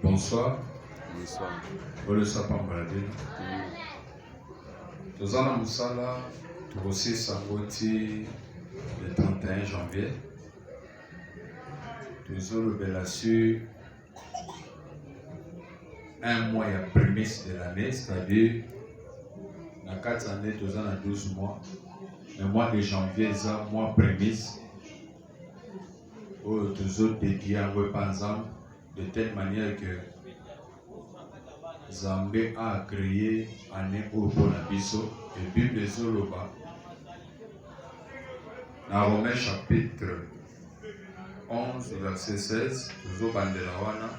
Bonsoir. Bonsoir. Ole sapin baladine. Tozana Moussala, aussi Sangoti le 31 janvier. Toujours le Bélassu, un mois et prémisse de l'année, c'est-à-dire, dans 4 années, Tozana 12 mois. Le mois de janvier, c'est un mois prémisse. Où toujours dédié à Wepanzam, de telle manière que Zambé a créé année au Bonabiso et Bible Zoloba. Dans Romains chapitre 11, verset 16, toujours Bandelawana,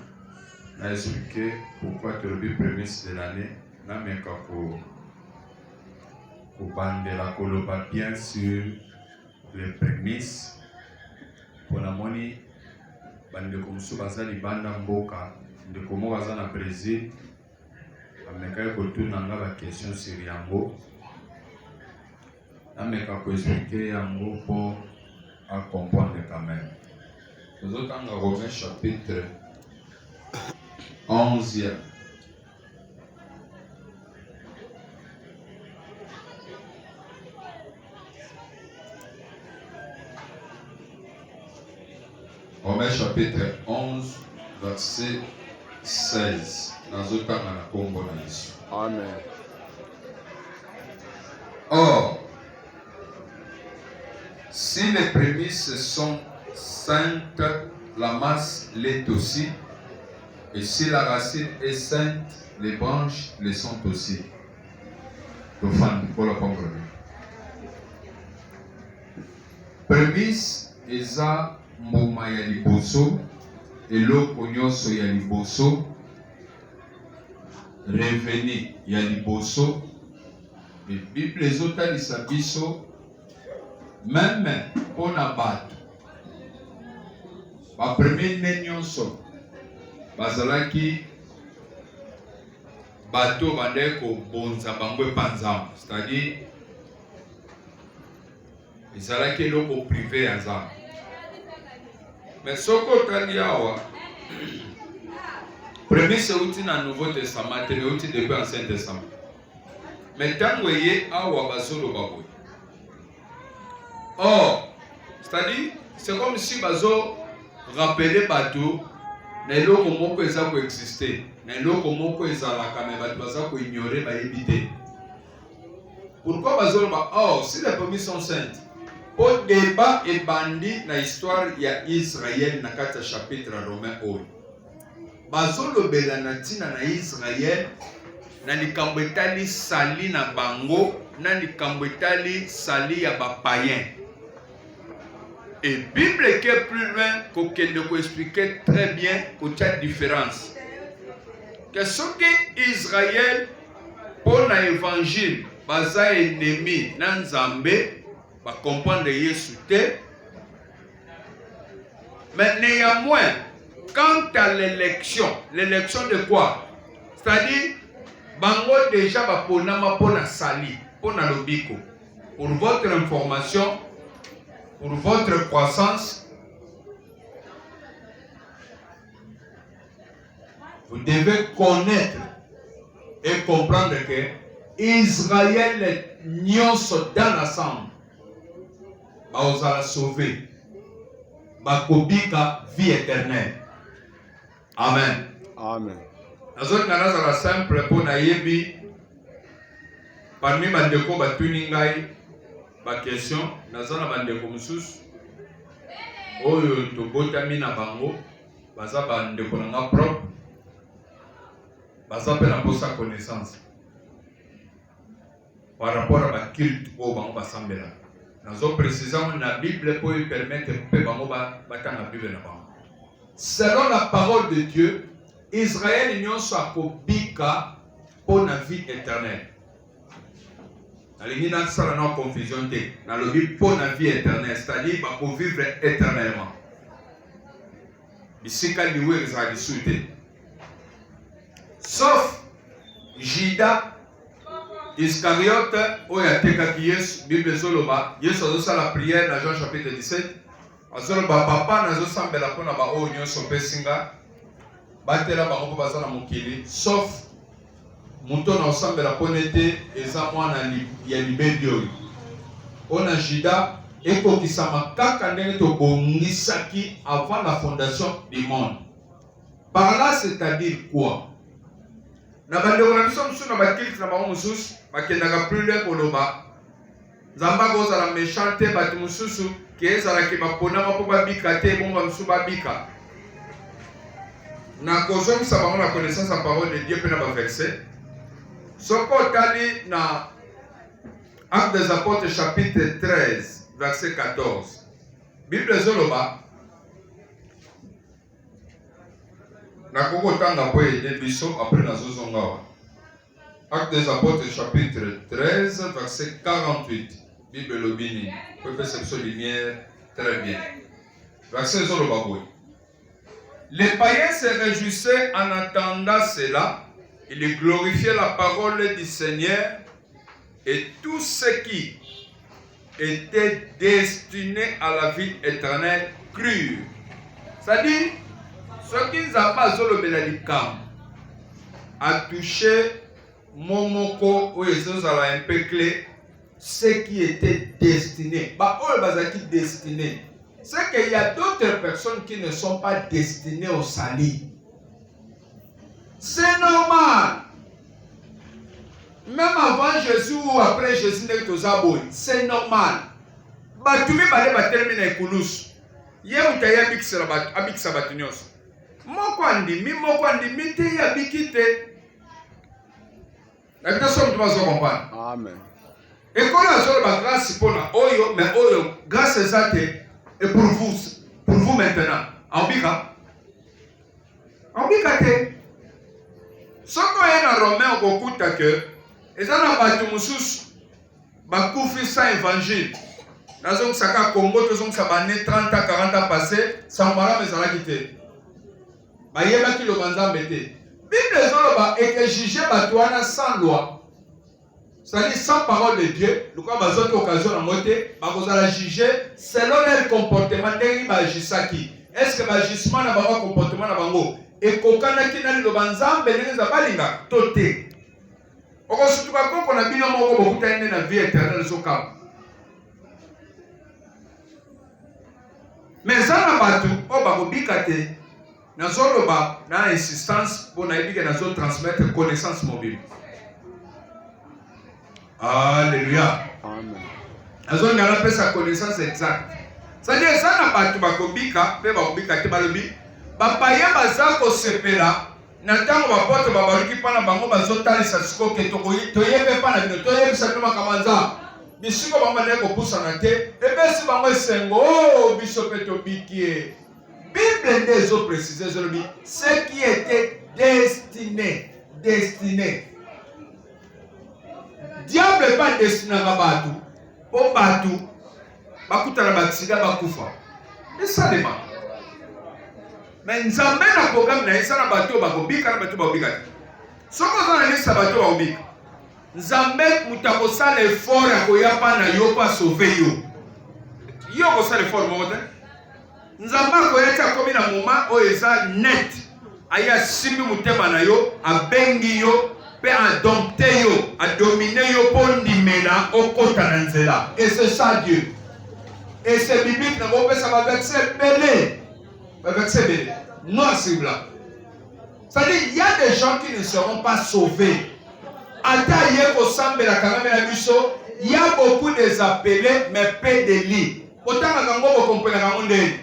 a expliqué pourquoi tu as vu prémisse de l'année. N'a même qu'à pour Bandela Koloba bien sur les prémices. Pour la monnaie, Bandeko Moussou Bazali Banda Mboka, de comment Bazan à Brésil. Ameka kotuna nga ba question sur yango. Ameka ko expliquer yango pour à comprendre quand même. Nous autres en Romains chapitre 11. Romains chapitre 11 verset 16. Amen. Or, si les prémices sont saintes, la masse l'est aussi. Et si la racine est sainte, les branches le sont aussi. Prémisse eza mbuma ya liboso, eloko nyonso ya liboso. Revenu ya liboso, et Bible ezotalisa biso même pona bato ba premier ne nyonso bazalaki bato bande ko bonza bango epanzama, c'est-à-dire ezalaki eloko privé ya Nzambe. Mais soko otali awa premier c'est outil dans le Nouveau Testament, c'est outil depuis l'Ancien Testament. Mais tant que vous avez basolo baboy. Or, c'est-à-dire, c'est comme si bazo rappelait bateau, n'est l'eau comme on peut exister, n'est l'eau comme on peut la mais bazo ko ignorer ba éviter. Pourquoi basolo ba? Or, si les premiers sont saintes, au débat et bandit dans l'histoire il y a Israël dans 4 chapitres Romains 1. Bazolo belana tina na Israël na likambo etali sali na bango na likambo etali sali ya bapayen. Et Bible qui est plus loin qu'auquel de expliquer très bien la différence. Que ce que Israël pour l'évangile baza ennemi na Nzambe ba comprendre Yesu te. Mais néanmoins quant à l'élection de quoi? C'est-à-dire, bango déjà va pour la sali, pour la lobiko. Pour votre information, pour votre croissance, vous devez connaître et comprendre que Israël est nyonso dans l'ensemble. Vous allez sauver. Bakobika vie éternelle. Amen. Amen. Nazot nanaza la simple pour nayebi parmi bandeko batuni ngai ba question nazana bandeko mususu oyo tobotami na bango baza bandeko nanga propre baza pe na posa connaissance par rapport à ba culte o bango basambela nazo précisément na Bible pour lui permettre pe bango batanga Bible na bango. Selon la parole de Dieu, Israël n'y a pas pour la vie éternelle. Il n'y a pas confusion. Dans le but pour la vie éternelle, c'est-à-dire pour vivre éternellement. Ici, quand il y a sauf Judas Iscariote, où il y a Tekakiyes, Bible Zoloba, Yesu a la prière dans Jean chapitre 17. Azolo ba papa nazo sambela pona ba o nyonso pesinga batela bango mpo baza na mokili sauf moto na osambela mpona ete eza mwana ya libebi oyo oyo na juda ekokisama kaka ndenge tobongisaki avant la fondation du monde. Par là, c'est-à-dire quoi? Na bandeko na biso mosusu na bakilisi na bango mosusu bakendaka plus loin koloba nzambe akozala méchant te bato mosusu ke ezalaki baponama mpo babika te bongo bamosusu babika. Na kozongisa bango na connaissance ya parole de Dieu mpe na baverset soki otali na Actes des Apôtres chapitre 13 verset 14 Bible ezoloba na koko tanga po ede biso après nazozonga wa. Actes des Apôtres chapitre 13 verset 48 Bible lobini peut faire cette lumière très bien. Verset ezoloba boy. Les païens se réjouissaient en attendant cela. Ils glorifiaient la parole du Seigneur et tous ceux qui étaient destinés à la vie éternelle crurent. C'est-à-dire, ceux qui n'ont pas à toucher Momoko ou les autres un peu clé, ceux qui étaient destinés. Destinés. C'est qu'il y a d'autres personnes qui ne sont pas destinées au salut. C'est normal. Même avant Jésus ou après Jésus, c'est normal. Batumi bale batelemi na ekulus. Ye utaya bikisela bat abikisa batunyos. Moko andimi te ya bikite. La personne doit se comprendre. Amen. Et quand la zone ba grâce pour la oyo, mais oyo grâce ezate et pour vous maintenant. Ambika te. Soko yana Romain okokuta que ezana batu mususu bakufi sa évangile. Nazong saka Congo tozong sabane 30 à 40 ans passé sans mara mezala kité. Ba yeba ki lo banzambe te. Bible ezoloba et juger batu wana sans loi. C'est-à-dire sans parole de Dieu, le quoi bazot occasion na moté, ba kozala juger selon leur comportement ndenge ba agisaki. Est-ce que l'agissement na bango comportement na bango et kokana kinali lo banzambe ndenge za balinga toté. Oko sutuka koko na bino moko bokuta ende na vie éternelle zoka. Mais ça na batu o ba kobika te na zoloba na insistance pour na ebike na zo transmettre connaissance mobile. Alléluia. Amen. Azo ngala pesa connaissance exacte. C'est-à-dire ça na batu bakobika pe bakobika te balobi bapaya baza ko sepela na tango bapoto babaruki pana bango bazotalisa siko ke toyebe pana bino toyebisa bino makamanza bisiko bango ne ko pusana te ebesi bango esengo biso pe tobikie. Bible des eaux précisées zolobi ce qui était destiné. Diable n'est pas destiné à batu. Pour batu, bakuta na baksida bakufa. Et ça dépend. Mais nzambe na programme na isa na batu bakobika na batu bakobika. Soko za na lista batu bakobika. Nzambe mutako sala effort ya koyapa na yo pa sauver yo. Yo ko sala effort mo te. Nzambe ko yeta komi na moment o eza net. Aya simbi mutema na yo, abengi yo. À dompter yo, à dominer yo pour ndimena okota na nzela. Et c'est ça Dieu. Et c'est biblique, na bobe ça va verser belé. Va verser belé. Noir sur blanc. C'est-à-dire, il y a des gens qui ne seront pas sauvés. Ata yeko sambela kameme na biso, il y a beaucoup des appelés mais peu de lits. Autant na kango bo comprendre kango ndé.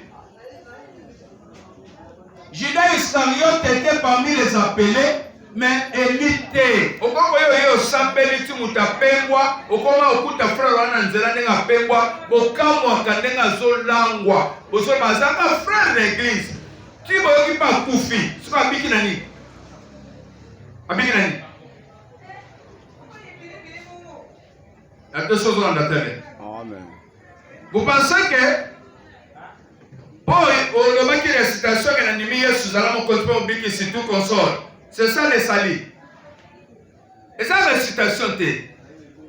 Judas Iscariote était parmi les appelés mais élité. Okoko yo sambeli ti mutapengwa, okoma okuta frère wana nzela ndenga pengwa, bokamwa kandenga zolangwa. Boso bazaka frère d'église. Ti boyoki pa kufi, soka biki nani? Abiki nani? La deux choses dans la tête. Amen. Vous pensez que pour le récitation que l'ennemi Yesu zala mo kontre obiki si tout console. C'est ça les salis. Et ça récitation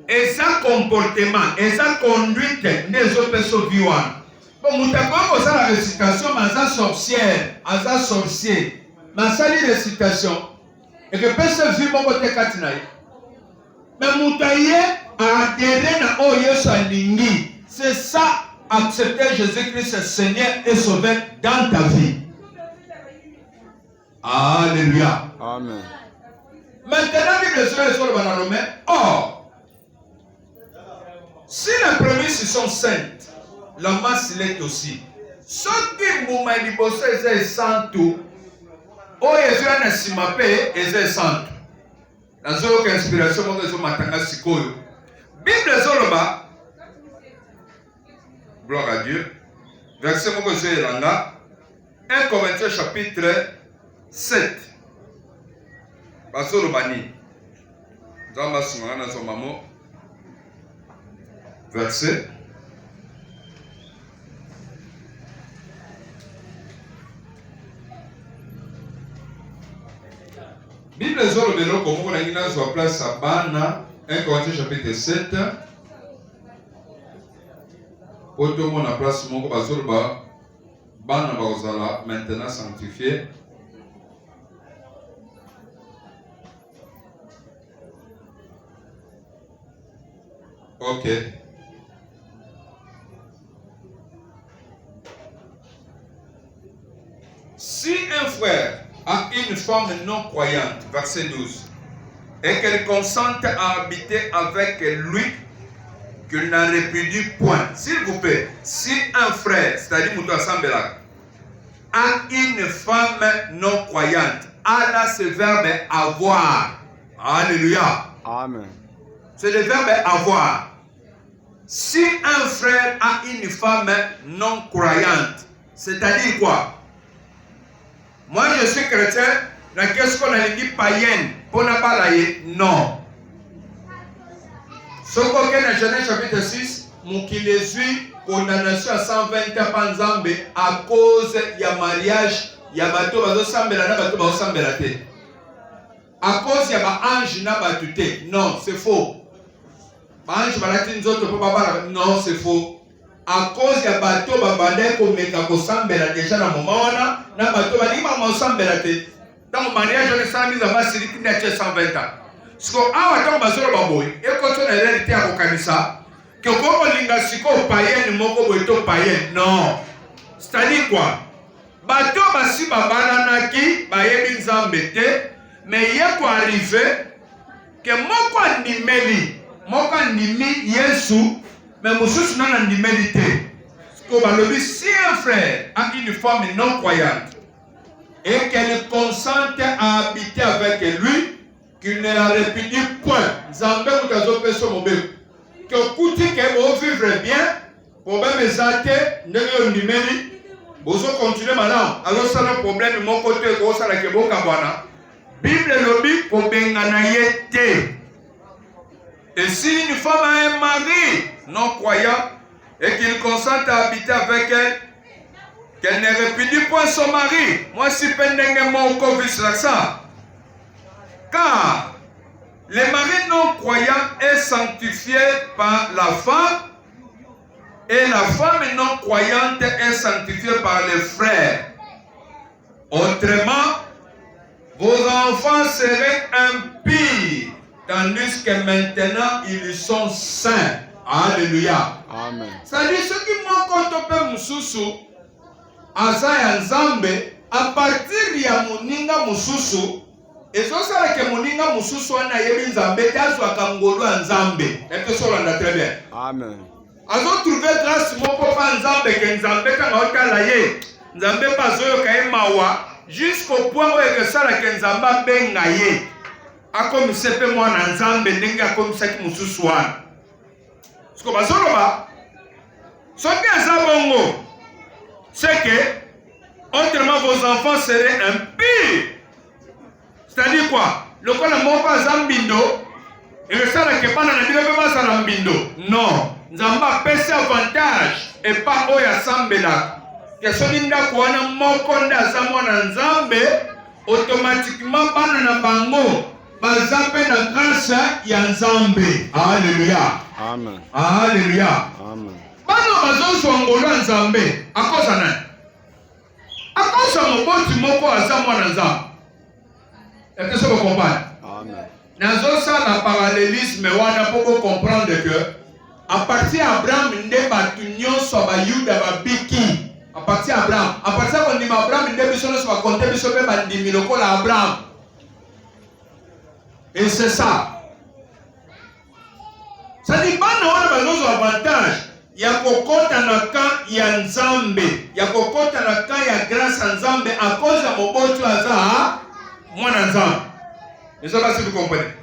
et ça comportement, et ça conduite des autres personnes vivantes. Bon, moutako ko ça la récitation mais ça sorcière, ça sorcier. ma sali récitation et que personne vit mon côté katinaï. Mais moutaye a adhéré na o Yesu alingi. C'est ça, accepter Jésus-Christ Seigneur et Sauveur dans ta vie. Alléluia. Amen. Maintenant, Bible sur le Romain. Or, si les prémices sont saintes, la masse l'est aussi. Ce qui m'a dit que c'est saint, oh, Jésus a nasimapé et c'est saint. Dans une inspiration, on a matanga sikoyo. Bible zoloba. Gloire à Dieu. Verset 1 Corinthiens chapitre 7. Basolobani. Dans son maman. Verset. Bible zolobelo comme on a dit dans sa place à Bana. 1 Corinthiens chapitre 7. Pour tout le monde à place mon bazolba. Bana bazala maintenant sanctifié. Ok. Si un frère a une femme non croyante, verset 12, et qu'elle consente à habiter avec lui, qu'il n'en répudie point. S'il vous plaît, si un frère, c'est-à-dire Moutou Assambela, a une femme non croyante, Allah ce verbe avoir. Alléluia. Amen. C'est le verbe avoir. Si un frère a une femme non croyante, c'est-à-dire quoi? Moi je suis chrétien, qu'est-ce qu'on a dit païenne? Pour ne pas l'ailler? Non. Ce qu'on a dans Genèse chapitre 6, Moukile suit condamnation à 120 panzambe à cause du mariage, il y a bateau bazo sambela na bateau bazo sambela te. À cause il y a ba ange na batute. Non, c'est faux. Ange balati nzoto po babala. Non, c'est faux. À cause il y a bateau babande ko meka ko sambela déjà na moment wana na bateau bali ma mo sambela te. Dans le mariage on est sans mise à bas siriki na 120 ans. Ce qu'on a à temps basolo baboy et quand on est réalité à kokanisa que comme linga siko païen moko boito païen. Non. C'est-à-dire quoi? Bateau basi babana ki bayebi nzambe te mais y'a quoi arriver que moko andimeli moko andimi Yesu mais mususu nana andimeli te. Ce qu'on va le dire, si un frère a une femme non croyante et qu'elle consente à habiter avec lui, qu'il ne la répudie point. Nzambe mutazo peso mobile. Que kuti que vous vivre bien, problème ezate ndenge ndimeli. Bozo continuer maintenant. Alors ça le problème de mon côté ko ça la ke boka bwana. Bible lobi ko bengana yete. Et si une femme a un mari non croyant et qu'il consente à habiter avec elle, qu'elle ne répudie point son mari. Moi si pendenge mon covis là ça. Car le mari non croyant est sanctifié par la femme et la femme non croyante est sanctifiée par les frères. Autrement, vos enfants seraient impies, tandis que maintenant ils sont saints. Alléluia. Amen. Ça dit ce qui manque au peu mususu, Azaya Nzambe, à partir de Moninga mususu, et ça c'est que Moninga mususu ana yebi Nzambe, tazwa ngolo Nzambe. Est-ce que ça l'a très bien? Amen. Azo trouver grâce mon papa Nzambe que Nzambe quand on t'a laillé, Nzambe pas zo kaye mawa jusqu'au point où que ça la que Nzamba bengaye. A comme sepe moi na Nzambe ndenge comme ça qui mususu wana. Ce qu'on va solo ba. Ce qui est zabongo, c'est que autrement vos enfants seraient impies. C'est-à-dire quoi? Le quoi le mot pas zambindo et le ça la que pas na ndenge pas ça zambindo. Non. Nzamba pèse avantage et pas oya sambela. Que soninda kuana moko nda zamwana Nzambe automatiquement bana na bango bazape na grâce ya Nzambe. Alléluia. Amen. Alléluia. Amen. Bana bazo ngolo Nzambe akosa na. À cause de mon bon Timoko à Zamonaza. Est-ce que ça vous comprend? Amen. Dans ça, le parallélisme, on peut comprendre que à partir d'Abraham, il y a une sur Yuda Biki. À partir d'Abraham, à partir d'Abraham, il y a une sur la compter, il y a une miloko à Abraham. Et c'est ça. Ça dit pas qu'on a besoin d'avantage. Il y a kokota na kan ya Nzambe. Il y a kokota na kan ya grâce à Nzambe à cause de mon bon tu as moi Nzambe. Et ça va si vous comprenez.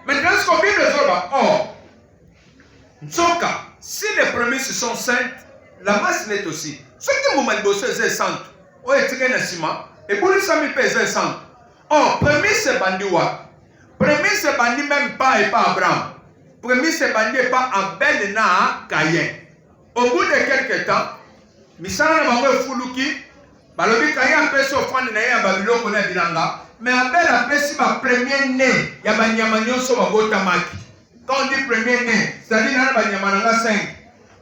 Maintenant, ce qu'on vient de dire, oh, Nzoka, si les prémices sont saintes, la masse l'est aussi. Ce que vous m'avez bossé, c'est sainte. Oh, et tu gagnes un ciment. Et pour les amis, c'est sainte. Oh, prémisse c'est bandiwa. Prémisse c'est bandi même pas et pas Abraham. Prémisse c'est bandi et pas Abel et na Caïn. Au bout de quelques temps, Misana na bango fuluki, balobi Caïn a fait offrande na ya Babylone connaît bilanga. Mais Abel a fait ma premier né, il y a Banyamanyo sur ma botamaki. Quand on dit premier né, c'est-à-dire qu'il y a Banyamananga 5.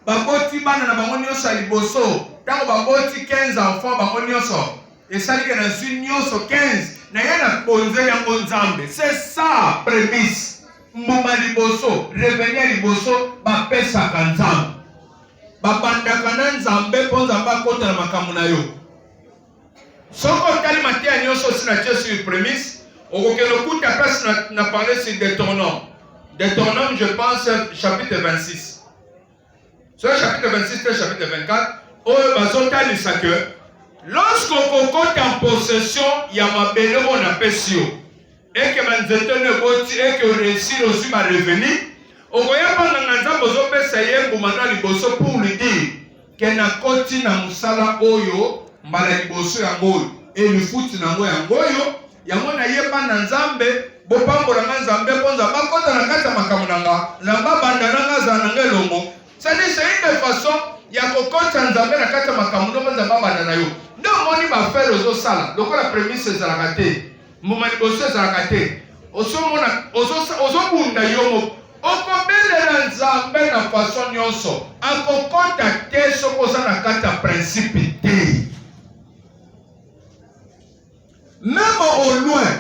Baboti bana na bangonyo sa liboso, tango baboti 15 enfants bangonyo so. Et ça dit que dans une nyoso 15, na yana ponze yango Nzambe. C'est ça prémisse. Mbuma liboso, revenir liboso, ba pesa kanzambe. Babandaka na Nzambe po Nzambe akota na makambo na yo. Soko tali matia nyoso sina sur prémisse, okokelo kuta place na parler sur Deutéronome. Deutéronome, je pense chapitre 26. Sur le chapitre 26 et le chapitre 24, on va que lorsqu'on compte en possession, il y a ma belle on a pessio. Et que manzete ne boti et que réussir aussi ma revenu. On voyait pas dans l'ensemble aux opérations pour maintenant les bosso pour lui dire qu'elle n'a continué à musala oyo, mbala liboso ya ngoyo. Et le foot na ngoyo ya ngoyo, ya mona yeba na Nzambe, bopambo na Nzambe ponza bakota na kata makamunanga, namba bandananga za nangelongo. C'est une façon, il y a quelqu'un qui a fait un macamoun, il y a un yo. Non, on va faire aux sala. Donc la prémisse c'est la raté. Mon manibosé c'est la raté. Oso bunda yomo. Okobele Nzambe na façon nyonso. Akokota te sokoza na kata principité. Même au loin,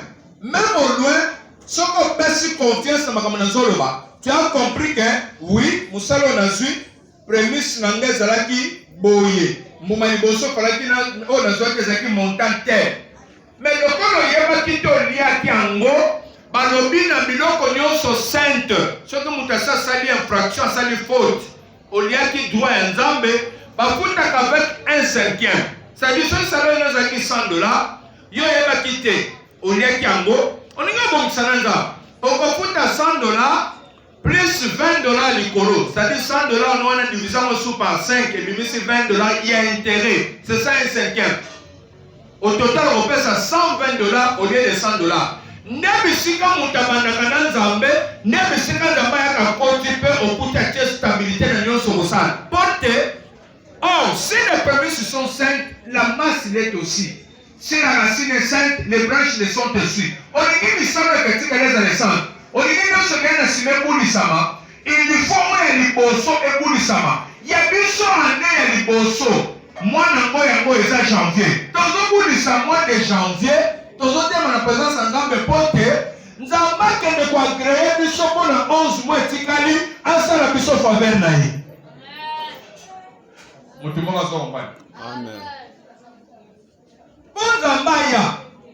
ce qu'on peut si confiance dans macamoun zoloba. Tu as compris que, oui, Moussalo Nazui, prémisse Nangé Zalaki, Boye. Moumani Bosso, Falaki, oh, Nazouaki Zaki, montant terre. Mais le corps de Yaba Kito Liaki Ango, Balobi na Biloko Nyonso Sainte, ce que Moutassa sali infraction, sali faute, Oliaki doit un Zambé, Bafuta qu'avec un cinquième. Ça dit, ce salaire Nazaki $100, Yo Yaba Kite, Oliaki Ango, on y a bon Sananga. On va foutre $100. Plus $20 l'icolo, c'est-à-dire $100, on a divisé par 5 et puis c'est $20, il y a intérêt. C'est ça un cinquième. Au total, on paie ça $120 au lieu de $100. Nebisika mutabandaka Nzambe, nebisika Nzambe yaka kotipe okuta tie stabilité na nyonso kosala. Porte, or, si les prémices sont saintes, la masse l'est aussi. Si la racine est sainte, les branches le sont aussi. On dit qu'il semble que tu les adolescents. On dit que ce qu'il y a dans ce boulisama, il faut que les bosso et boulisama. Il y a bien sûr un an les bosso. Moi, je suis en janvier. Dans le boulisama, mois de janvier, dans le thème de la présence en Nzambe porte, nous avons de quoi créer des choses pour le 11 mois de Tikali, en salle à Bissot Faverne. Amen. Bon Zambaya,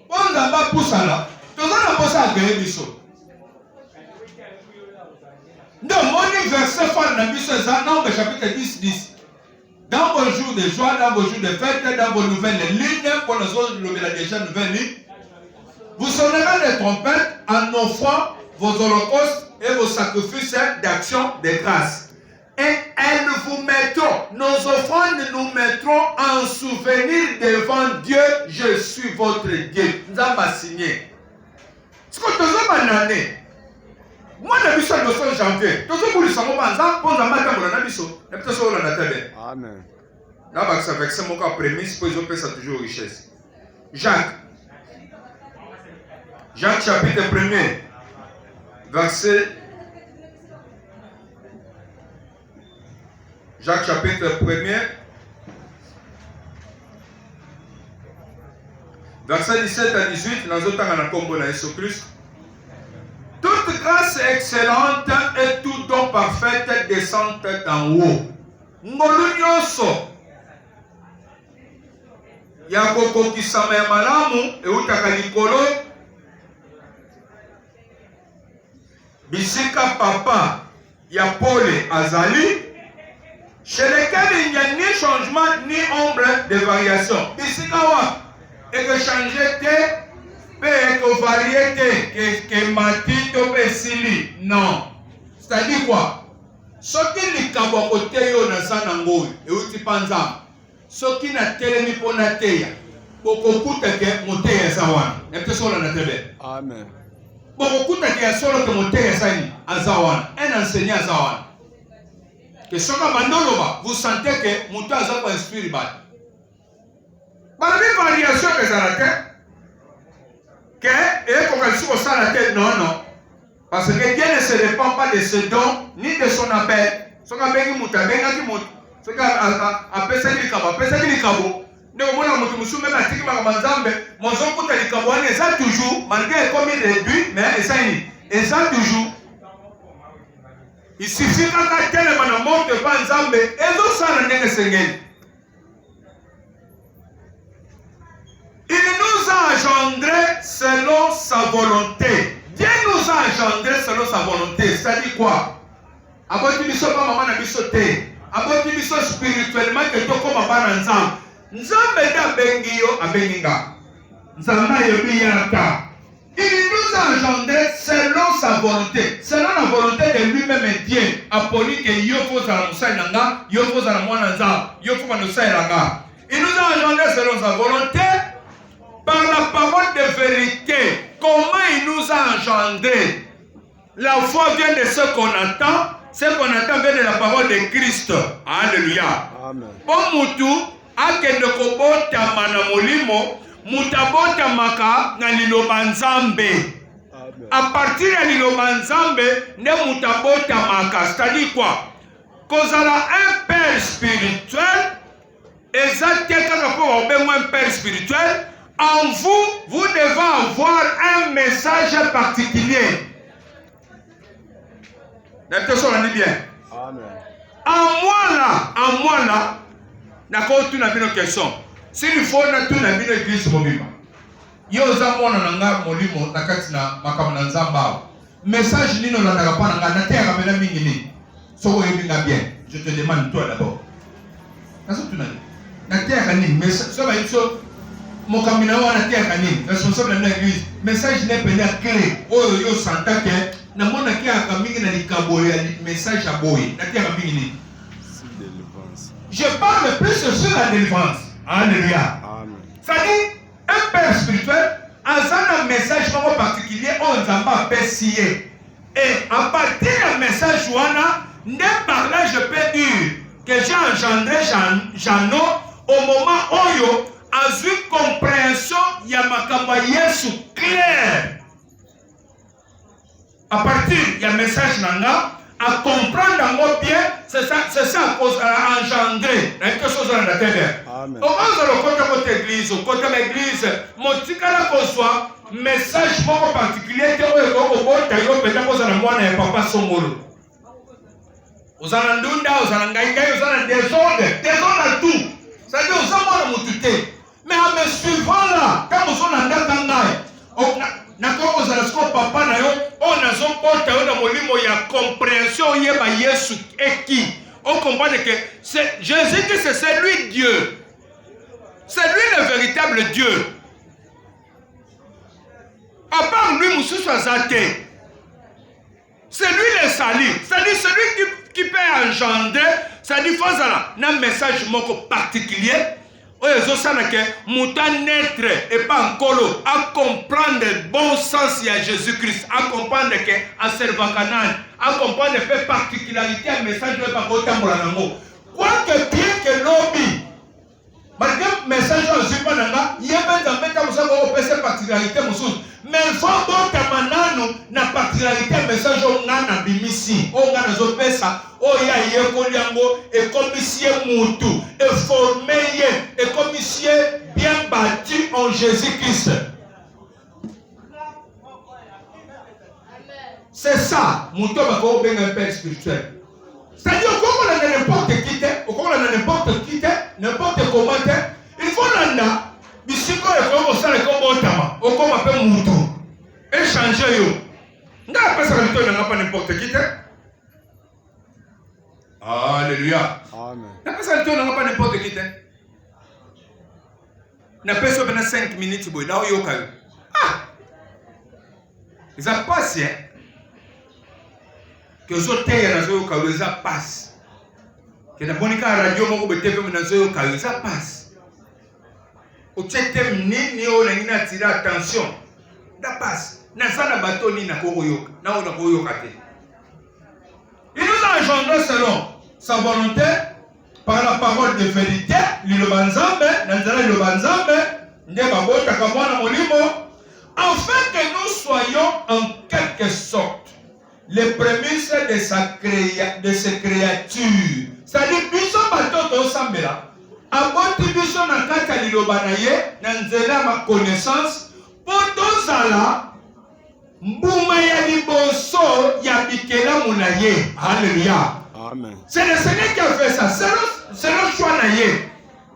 bon Zamba Poussala, nous avons posé à créer des choses. Non, mon verset fort dans le chapitre 10. Dans vos jours de joie, dans vos jours de fête, dans vos nouvelles lignes, pour les autres déjà nouvelles lignes, vous sonnerez les trompettes en offrant vos holocaustes et vos sacrifices d'action de grâce. Et elles vous mettront, nos offrandes nous mettront en souvenir devant Dieu, je suis votre Dieu. Nous avons signé. Ce que nous avons année. Moi, je suis en janvier. Tous les gens qui sont Amen. Là, avec ça, mon cas prémisse, pour les ça toujours richesse. Jacques chapitre 1er, verset. Jacques chapitre 1er, Verset 17 à 18, dans le combo de Jésus-Christ. Toute grâce excellente et tout don parfait descend d'en haut. Ngolu nyonso ya kokokisama ya malamu eutaka likolo bisika papa ya pole azali, chez lesquels il n'y a ni changement ni ombre de variation. Bisika wa eke changer te pe eke varier te ke mati to pe sili. Non. C'est-à-dire quoi? Soki likabo kote yo na sana ngoi euti panza. Soki na telemi pona teya bokokuta ke moteya zawana. Nepte sola na tebe. Amen. Bokokuta ke solo ke moteya sani azawana. Un enseignant azawana. Que soka bandoloba vous sentez que muta azako inspire ba. Balabi variation que zarate que et qu'on va sur ça la tête non. Parce que Dieu ne se dépend pas de ce don ni de son appel. Ce qu'on bengi muta benga ki muta. Ce qu'on appelle ça li kabo. Ne omona mutu musu même atiki makamazambe, mozo kuta li kabo ne ça toujours malgré comme il réduit mais ça et ça toujours. Il suffit qu'à tel mana monte pas nzambe ezo sana ndenge sengeli. Il nous a engendrés selon sa volonté. Dieu nous a engendrés selon sa volonté. C'est-à-dire quoi? Aboti biso pa mama na biso te. Aboti biso spirituellement que to comme bana nzambe. Nzambe da bengi yo abenginga. Nzambe yebi yata. Il nous a engendrés selon sa volonté. Selon la volonté de lui-même et Dieu. Apoli que yo faut za musai nanga, yo faut za mwana nzambe, yo faut manusai nanga. Il nous a engendrés selon sa volonté. Par la parole de vérité, comment il nous a engendrés? La foi vient de ce qu'on attend. Ce qu'on attend vient de la parole de Christ. Alléluia. Amen. Bon mutu, akende kobota mana molimo, mutabota maka na liloba nzambe. À partir de liloba nzambe, ne mutabota maka. C'est-à-dire quoi? Kozala un père spirituel, exactement pour un père spirituel. En vous, vous devez avoir un message particulier. N'est-ce bien? Amen. En moi là, d'accord, tu n'as pas de question. S'il faut, tu n'as pas de église mobile. Yo zamona nanga molimo nakatina makamana nzamba. Message nino na nakapana ngana te akamena mingi ni. So yebinga bien. Je te demande toi d'abord. Qu'est-ce que tu n'as dit? Na te akani message so ba iso mokamina wana te akani responsable de l'église. Message n'est pas clé. Oh yo santa ke na mona ki akamingi na likabo ya message aboy. Na te akamingi ni. Je parle plus sur la délivrance. Alléluia. Amen. Ça dit un père spirituel a un message particulier on zamba pessier. Et à partir du message wana, ne par là je peux dire que j'ai engendré Jano au moment où a eu compréhension yamakamba Yesu clair. À partir du message nanga, à comprendre bien, c'est ça cause à engendrer quelque chose dans la terre. Amen. Au côté de l'église, au côté de l'église, mon ticala qu'on soit message particulier que au bon taillot peut-être aux amours et papa Songolo. Aux anandunda, aux anangaïgaï, aux anand désordre à tout. Ça dit aux amours de moutouté. Mais en me suivant là, quand vous en avez tangaï, nakoko zalasko papa na yo on azopota yo na molimo ya compréhension yeba Yesu eki on comprend que c'est Jésus que c'est lui Dieu, c'est lui le véritable Dieu. À part lui mususu azate, c'est lui le salut, c'est celui qui peut engendrer, ça dit faut ça na message moko particulier. Que mouta naître et pas encore à comprendre le bon sens de Jésus-Christ, à comprendre que à servir canal, à comprendre les particularités du message de pas autant pour l'amour. Quoique bien que l'objet, malgré le message de Jésus, il y a une particularité, mais il faut d'autres manano na particularité message on a na bimisi, on a na zopesa, oya yekoliango et comme si moutou et formé et comme si bien bâti en Jésus-Christ. C'est ça, moutou va faire un père spirituel. C'est-à-dire qu'on a n'importe qui, n'importe comment, il faut l'anda, bisiko et comme ça, comme otama, ou comme appelle moutou, échanger yo. N'a pas ça n'a pas n'importe qui. Alléluia. Amen. N'a pas ça n'a pas n'importe qui. N'a pas ça 5 minutes boy, là où yo kayo. Ah. Ça passe hein. Que les autres pays ça passe. Que la bonne radio moko beteve menazo kayo ça passe. Au tchete ni o na ngina tira attention. Ça passe. Na sana bateau ni na koyoka. Na ona koyoka te. Il nous a engendré selon sa volonté par la parole de vérité, lilobanzambe, nanzala lilobanzambe, ndeba bota kamwana molimo, afin que nous soyons en quelque sorte les prémices de ses créatures. C'est-à-dire, biso batoto sambela, aboti biso na kata lilobanaye, nanzela ma connaissance, potozala, mbuma ya liboso ya bikela munaye. Alléluia. Amen. C'est le Seigneur qui a fait ça. C'est le choix naye.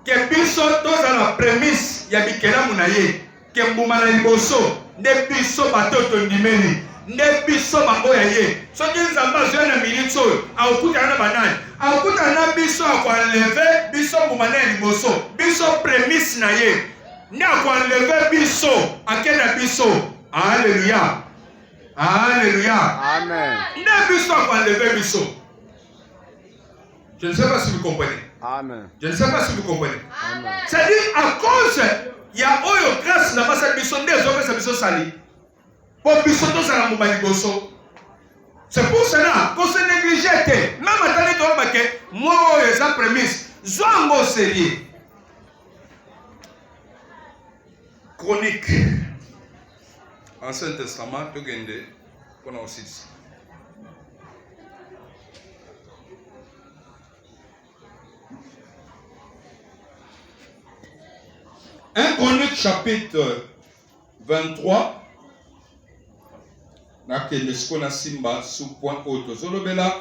Que biso tozala la prémisse ya bikela munaye. Que mbuma na liboso, ne biso batoto ndimeli. Ne biso baboya ye. Soki nzamba zo na militso, akuta na banani. Akuta na biso akwanleve biso mbuma na liboso. Biso prémisse na ye. Ne akwanleve biso akena biso. Alléluia. Alléluia. Amen. Ne biso akwanleve biso. Je ne sais pas si vous comprenez. Amen. Je ne sais pas si vous comprenez. Amen. C'est-à-dire à cause il y a oyo grâce na basa biso des hommes biso sali. Pour biso to sala mobali boso. C'est pour cela qu'on se néglige. Même attendez de remarquer moi les prémices zongo sérieux. Chronique Ancien Testament to gende qu'on a aussi. 1 Chronique chapitre 23. Nakende skona simba sous point auto zolobela.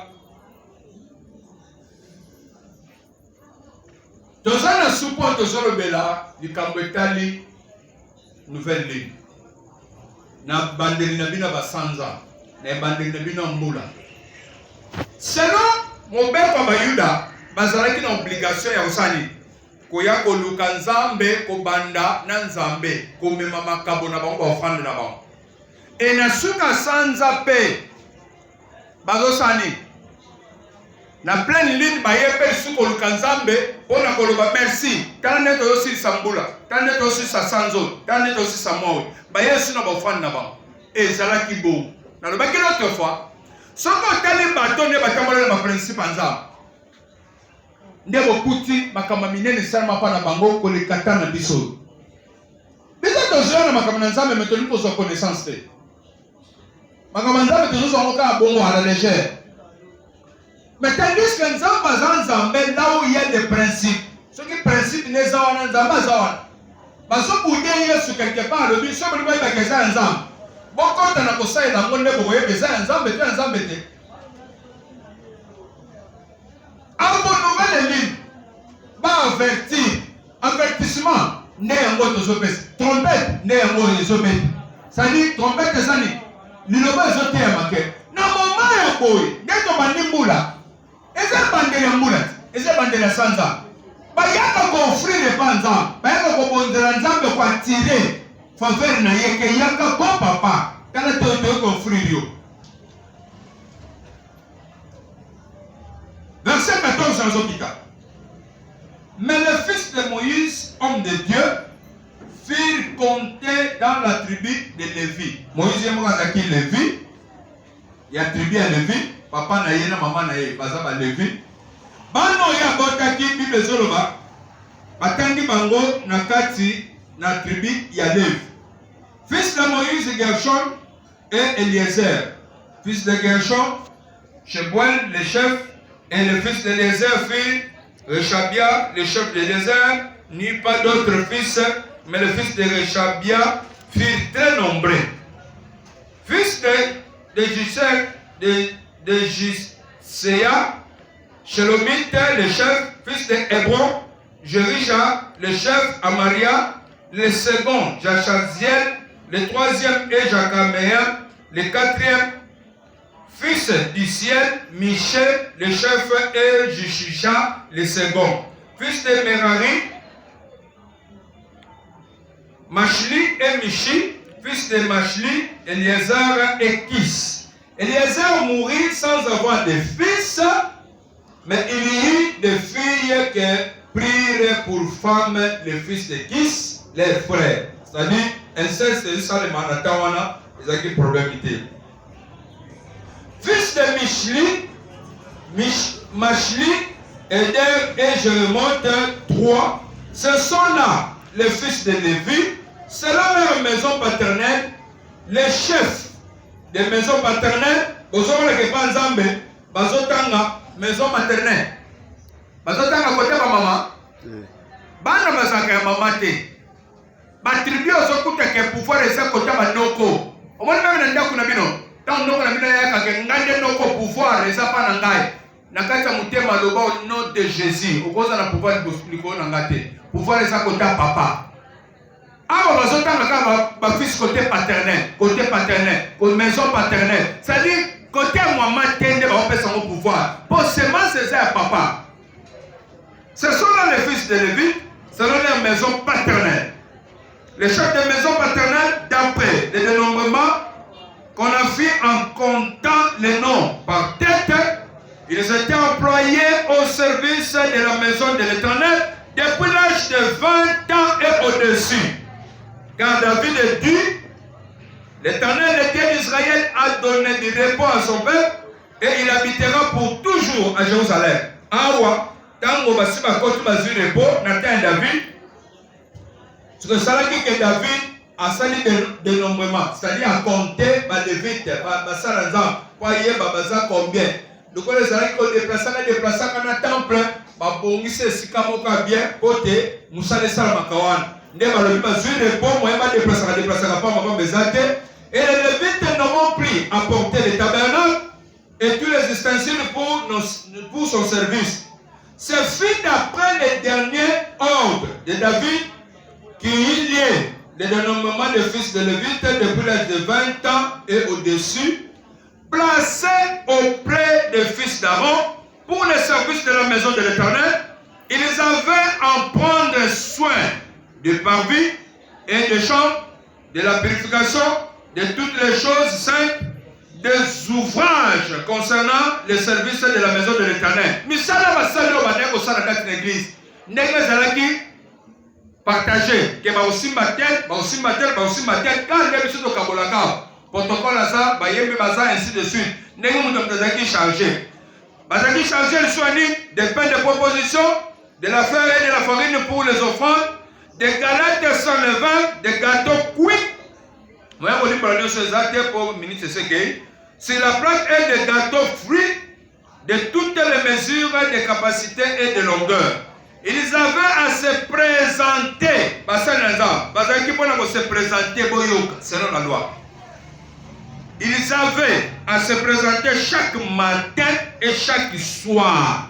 Tozana sous point auto zolobela likambo etali nouvelle ligne. Na bandeli na bina basanza, na bandeli na bina mbula. Selon mobeko bayuda bazalaki na obligation ya osani koya koluka nzambe kobanda na nzambe komema makabo na bango ofanda na bango. Et na suka sanza pe bazosani na pleine ligne bayepe suko luka nzambe pona koloba merci kana neto yosi sambula kana neto yosi sa sanzo kana neto yosi sa moyo bayesu na bofanda na bango ezalaki bo na lobaki l'autre fois soko tali bato ne batambola na principe nzambe ndebo kuti makamba minene sana pa na bango kolekata na biso. Biso tozona na makamba na nzambe metoni pour sa connaissance te. Makamba nzambe tozona ka bongo à la légère. Mais tandis que nzambe là où il y a des principes. Ce qui principe ne zawana nzamba zawana. Baso bude Yesu quelque part le biso bali ba keza nzambe. Boko tana ko sai na ngonde bo ye beza nzambe te nzambe te. Avant nouvelle ligne, avertir, avertissement, né en mode trompette, né en mode zobé. Ça dit trompette, ça dit, l'inoba zoté à maquet. Na moment ya boy, neto bandimula, eza bandela mula, eza bandela sanza. Bayaka ko offrir les panza, bayaka ko bondela nzambe ko attirer faveur na yeke yaka ko papa, kana to ko offrir yo. Verset 14 dans l'hôpital. Mais le fils de Moïse, homme de Dieu, furent comptés dans la tribu de Lévi. Moïse est mort à qui Lévi. Il y a tribu à Lévi. Papa na yena, maman na yena, bazaba Lévi. Bano ya botaki Bible zoloba. Batangi bango na kati na tribu ya Lévi. Fils de Moïse, Gershon et Eliezer. Fils de Gershon, Shebuel, le chef. Et le fils de Lézer fit Rechabia, le chef de Lézer, n'eut pas d'autres fils, mais le fils de Rechabia fut très nombreux. Fils de Gisèle, de Gisséa, Shelomite, le chef, fils de Hébron, Jérija, le chef, Amaria, le second, Jachaziel, le troisième est Jacaméa, le quatrième, fils du ciel, Michel, le chef, et Jishisha, le second. Fils de Merari, Machli et Michi, fils de Machli, Eliezer et Kis. Eliezer mourit sans avoir de fils, mais il y eut des filles qui prirent pour femme les fils de Kis, leurs frères. C'est-à-dire, inceste, ça les manatawana, ils ont des problèmes. Fils de Machli, Eder et Jérémoth, 3. Ce sont là les fils de Lévi, selon leur maison paternelle, les chefs des maisons paternelles. Bozoma ke banzambe, bazotanga maison maternelle. Bazotanga côté ba maman. Bana bazaka ya mama te. Ba tribu ozokuta ke pouvoir esa côté ba noko. Omoni même na kuna bino. Tant noko na bino ya ka ke ngande noko pouvoir esa pa na ngai. Na kati ya mutema loba au nom de Jésus. Okoza na pouvoir liko na ngate. Pouvoir esa côté papa. Alors, nous avons fils côté paternel, côté maison paternelle. C'est-à-dire, côté maman, on peut son pouvoir. Pour seulement c'est ça, papa. Ce sont là les fils de Lévi, selon leur maison paternelle. Les chefs de maison paternelle, d'après les dénombrements qu'on a fait en comptant les noms par tête, ils étaient employés au service de la maison de l'Éternel depuis l'âge de 20 ans et au-dessus. Car David est dit, l'Éternel, le Dieu d'Israël, a donné du repos à son peuple et il habitera pour toujours à Jérusalem. Awa, tango basiba kotu bazu repos, Nathan David, ce que ça dit que David a sali de dénombrement, c'est-à-dire à compter ma lévite, ma salanzam, pour y avoir combien. Donc les salariés qui ont déplacé à un temple, babongise sikamoka bien, côté, Moussa Salmakawan. Et les Lévites n'ont pris à porter le tabernacle et tous les ustensiles pour son service. Ce fut d'après les derniers ordres de David qu'il y ait le dénombrement des fils de Lévite depuis l'âge de 20 ans et au-dessus, placés auprès des fils d'Aaron pour le service de la maison de l'Éternel. Ils avaient à en prendre soin du parvis et des chambres, de la purification, de toutes les choses saintes, des ouvrages concernant le service de la maison de l'Éternel. Misala basali o banek au sein de la église. Ndenge zalaki partagé que ba aussi matel, quand les biso to kabolaka. Protocole ça, ba yembe baza ainsi de suite. Ndenge muto mtazaki chargé. Bazaki chargé le soigné des pains de proposition, de la fleur et de la farine pour les offrandes, des galettes sans levain, des gâteaux cuits. Moi, je vais parler de ce que pour ministre Segei. Sur la plaque est des gâteaux fruits de toutes les mesures de capacité et de longueur. Ils avaient à se présenter. Se présenter selon la loi. Ils avaient à se présenter chaque matin et chaque soir.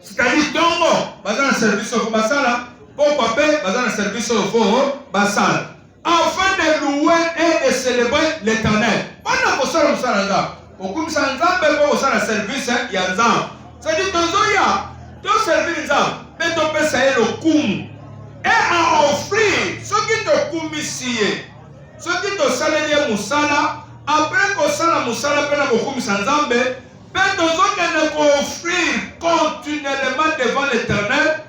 C'est-à-dire, donc, dans le service au Bassala, pour papa, dans le service au Bassala, afin de louer et de célébrer l'Éternel. Pendant que ça, nous sommes beaucoup de service, il y a un an. C'est-à-dire, tu servir les âmes, mais tu peux savoir le koum. Et à offrir ce qui te koum ici, ce qui te salé moussala, après que ça, moussala, peut être koum sans zambe, mais tu peux offrir continuellement devant l'Éternel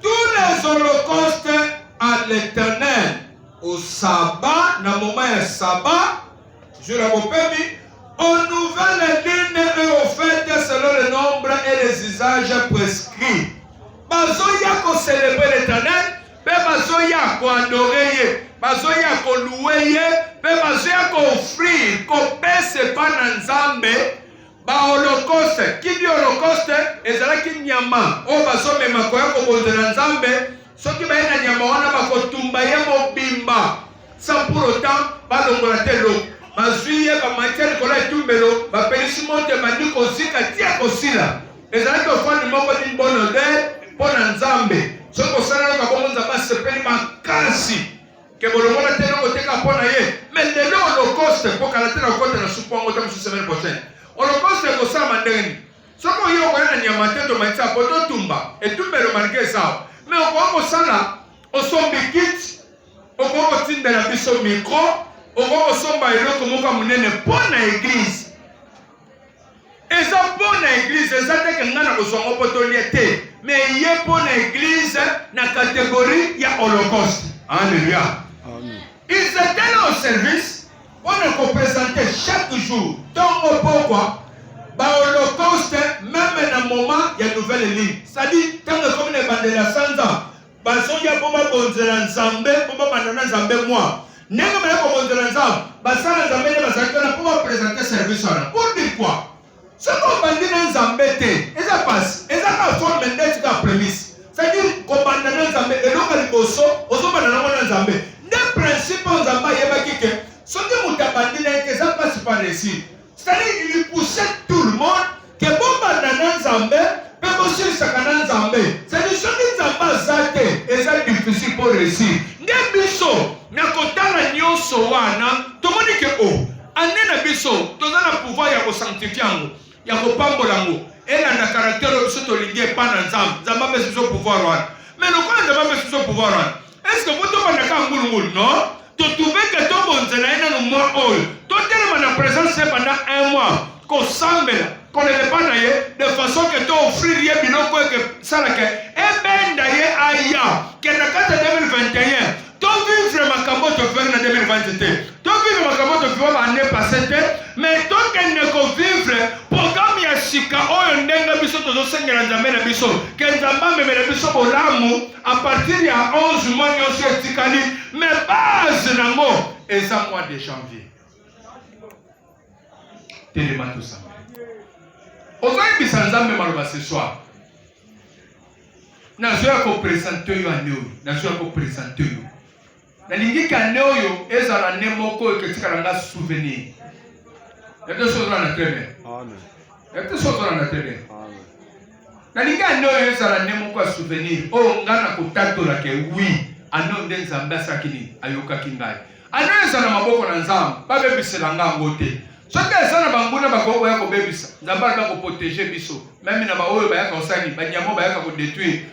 tous les holocaustes à l'Éternel. Au sabbat, dans le moment du sabbat, je l'ai permis, aux nouvelles lignes et aux fêtes selon le nombre et les usages prescrits. Bazoya ko célébrer l'Éternel, bazoya ko adorer, bazoya ko louer, bazoya ko offrir, ko pese pa na nzambe, ba holocauste kidi holocauste ezalaki nyama o bazomema koya kobonzela Nzambe soki baye na nyama wana bakotumba ye mobimba sans pour autant balongola te eloko bazwi ye bamatiere kola etumbelo bapelisi moto ebandi kozika tia kosila ezalaki ofandi moko ni mbono de mpo na Nzambe soki osalaka bongo Nzambe asepeli makasi ke bolongola te eloko teka mpo na ye mais lelo holocauste kokala te na kota na supu yango ta mosusu semaine prochaine holocauste ekosala ndenge soki oye okoya na nyama te tomatisa po totumba etumbelo malgré ezawa mais okoya kosala osombi kiti okoya kotindela biso micro okoya kosomba eloko moko monene mpo na eglise eza mpo na eglise eza teke nga na kozwa ngo mpo tolia te mais ye mpo na eglise na catégorie ya holocauste. Alléluia. Ils étaient là au service on a présenté chaque jour donc pourquoi ba holocauste même dans moment il y a nouvelle ligne c'est-à-dire tant que comme les bandes de la sanza basoya bomba bonzela Nzambe bomba bandana Nzambe moi nenga ba ko bonzela Nzambe basala Nzambe ne basakana pour présenter service là pour dire quoi ce qu'on bandi na Nzambe te eza passe eza ka forme ndeti ka prémisse c'est-à-dire ko bandana Nzambe eloko liboso ozobana na Nzambe ne principe Nzambe yebaki ke soki mutabandi na ke ça passe par ici c'est-à-dire il poussait tout le monde que bon bandana Nzambe pe bosi sakana Nzambe c'est-à-dire soki Nzambe azate eza difficile pour réussir nde biso na kotala nyonso wana tomoni ke o anena biso tozana pouvoir ya ko sanctifier yango ya ko pambola yango elanda caractère biso tolingi pa na Nzambe Nzambe apesi biso pouvoir wana mais lokola Nzambe apesi biso pouvoir wana est-ce que vous tobandaka ngulungulu non totrouve ke tobonzela ye nano mois oyo totelema na présence pendant un mois kosambela kolelepa na ye de façon ke toofrir ye biloko eke salaka ebenda ye aya ke na kati ya 2021 tovivre makambo toferi na 2020 te tovivre makambo tofiwa baannée passé te mais tokende kovivre programme ya sika oyo ndenge biso tozosengela Nzambe na biso ke Nzambe amemela biso bolamu a partir ya 11 mois nyonso etikali mais base nango eza mois de janvier telema tosamba ozoyebisa Nzambe maloba ce soir nazoya kopresente oyo ane oyo nazoya kopresente oyo nalingi ka ane oyo ezala ne moko oyo ketikala nga souvenir ete sozala na très bien ete sozala na très bien nalingi ane oyo ezala ne moko ya souvenir oyo nga na kotatola ke wi ane oyo nde Nzambe asalaki nini ayokaki ngai ane oyo ezala maboko na Nzambe babebisela nga yango te soki eza na banguna bakoya kobebisa Nzambe alaka koprotege biso meme na baoyo bayaka kosani banyamo bayaka kodétruire